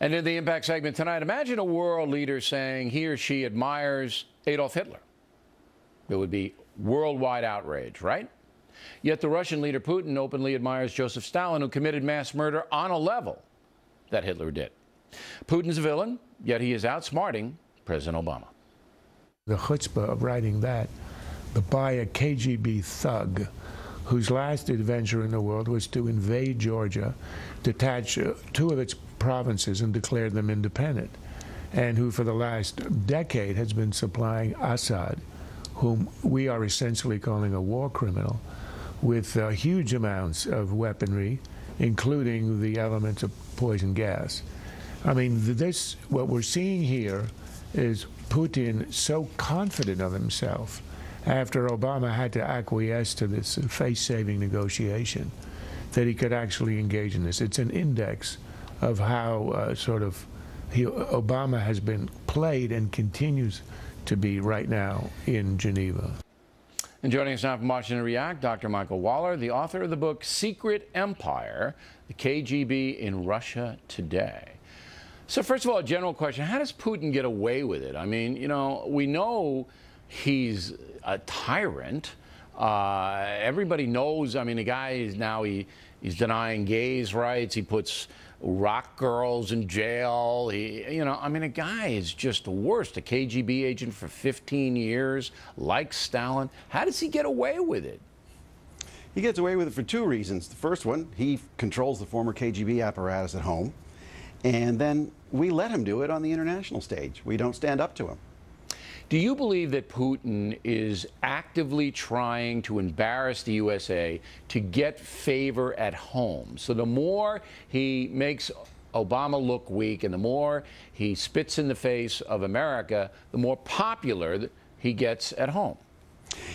And in the Impact segment tonight, imagine a world leader saying he or she admires Adolf Hitler. It would be worldwide outrage, right? Yet the Russian leader Putin openly admires Joseph Stalin, who committed mass murder on a level that Hitler did. Putin's a villain, yet he is outsmarting President Obama. The chutzpah of writing that by a KGB thug whose last adventure in the world was to invade Georgia, detach two of its provinces and declare them independent, and who for the last decade has been supplying Assad, whom we are essentially calling a war criminal, with huge amounts of weaponry, including the elements of poison gas. I mean, what we're seeing here is Putin so confident of himself after Obama had to acquiesce to this face-saving negotiation that he could actually engage in this. It's an index of how Obama has been played and continues to be right now in Geneva. And joining us now from Washington React, Dr. Michael Waller, the author of the book Secret Empire, the KGB in Russia Today. So first of all, a general question, how does Putin get away with it? I mean, you know, we know he's a tyrant. Everybody knows, I mean, the guy is now, he's denying gays' rights. He puts rock girls in jail. You know, I mean, a guy is just the worst. A KGB agent for 15 years, like Stalin. How does he get away with it? He gets away with it for two reasons. The first one, he controls the former KGB apparatus at home. And then we let him do it on the international stage. We don't stand up to him. Do you believe that Putin is actively trying to embarrass the USA to get favor at home? So the more he makes Obama look weak and the more he spits in the face of America, the more popular he gets at home.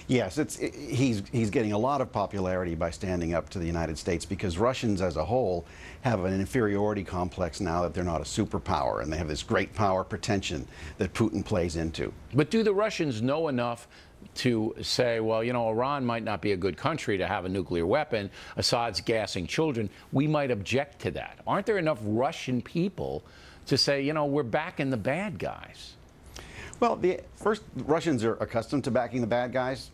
Yes, he's getting a lot of popularity by standing up to the United States because Russians as a whole have an inferiority complex now that they're not a superpower, and they have this great power pretension that Putin plays into. But do the Russians know enough to say, well, you know, Iran might not be a good country to have a nuclear weapon, Assad's gassing children, we might object to that? Aren't there enough Russian people to say, you know, we're backing the bad guys? Well, first, Russians are accustomed to backing the bad guys.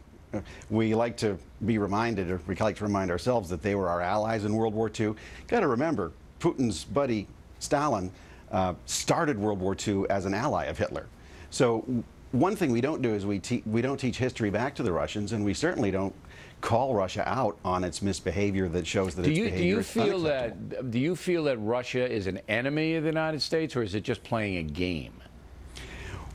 We like to be reminded, or we like to remind ourselves that they were our allies in World War II. Got to remember, Putin's buddy Stalin started World War II as an ally of Hitler. So one thing we don't do is we don't teach history back to the Russians, and we certainly don't call Russia out on its misbehavior that shows that its behavior is unacceptable. Do you feel that Russia is an enemy of the United States, or is it just playing a game?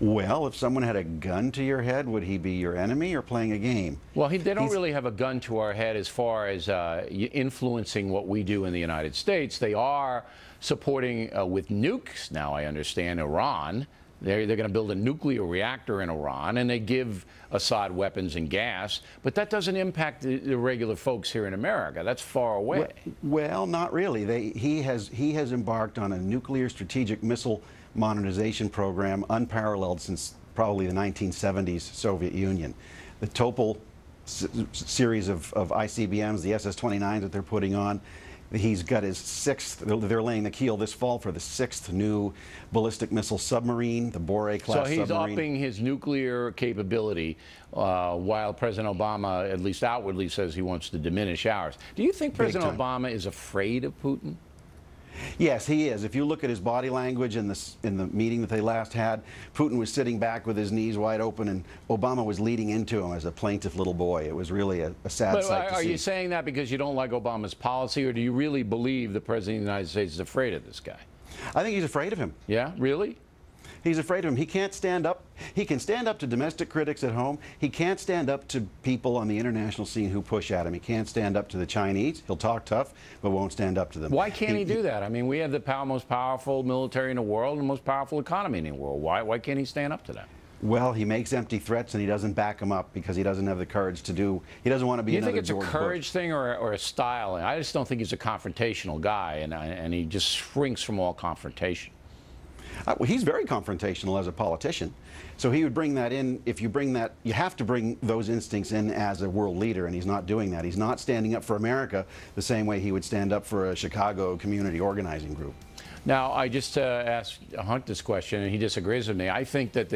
Well, if someone had a gun to your head, would he be your enemy or playing a game? Well, they don't really have a gun to our head as far as influencing what we do in the United States. They are supporting with nukes, now I understand, Iran. They're going to build a nuclear reactor in Iran, and they give Assad weapons and gas. But that doesn't impact the regular folks here in America. That's far away. Well, not really. He has embarked on a nuclear strategic missile modernization program unparalleled since probably the 1970s Soviet Union. The Topol series of ICBMs, the SS-29s that they're putting on, he's got his sixth, they're laying the keel this fall for the sixth new ballistic missile submarine, the Boré-class submarine. So he's upping his nuclear capability while President Obama, at least outwardly, says he wants to diminish ours. Do you think President Obama is afraid of Putin? Yes, he is. If you look at his body language in the meeting that they last had, Putin was sitting back with his knees wide open, and Obama was leading into him as a plaintive little boy. It was really a sad sight to see. Are you saying that because you don't like Obama's policy, or do you really believe the President of the United States is afraid of this guy? I think he's afraid of him. Yeah, really? He's afraid of him. He can't stand up. He can stand up to domestic critics at home. He can't stand up to people on the international scene who push at him. He can't stand up to the Chinese. He'll talk tough, but won't stand up to them. Why can't he do that? I mean, we have the most powerful military in the world and the most powerful economy in the world. Why can't he stand up to that? Well, he makes empty threats and he doesn't back them up because he doesn't have the courage to do. He doesn't want to be another George Bush. Do you think it's a courage thing or a style? I just don't think he's a confrontational guy, and he just shrinks from all confrontation. Well, he's very confrontational as a politician. So he would bring that in. If you bring that, you have to bring those instincts in as a world leader, and he's not doing that. He's not standing up for America the same way he would stand up for a Chicago community organizing group. Now, I just asked Hunt this question, and he disagrees with me. I think that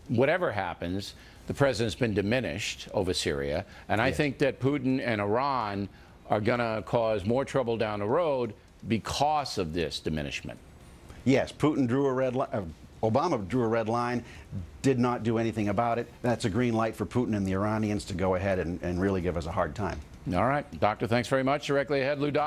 whatever happens, the president's been diminished over Syria, and I think that Putin and Iran are going to cause more trouble down the road because of this diminishment. Yes, Putin drew a red line. Obama drew a red line, did not do anything about it. That's a green light for Putin and the Iranians to go ahead and really give us a hard time. All right, Doctor, thanks very much. Directly ahead, Lou.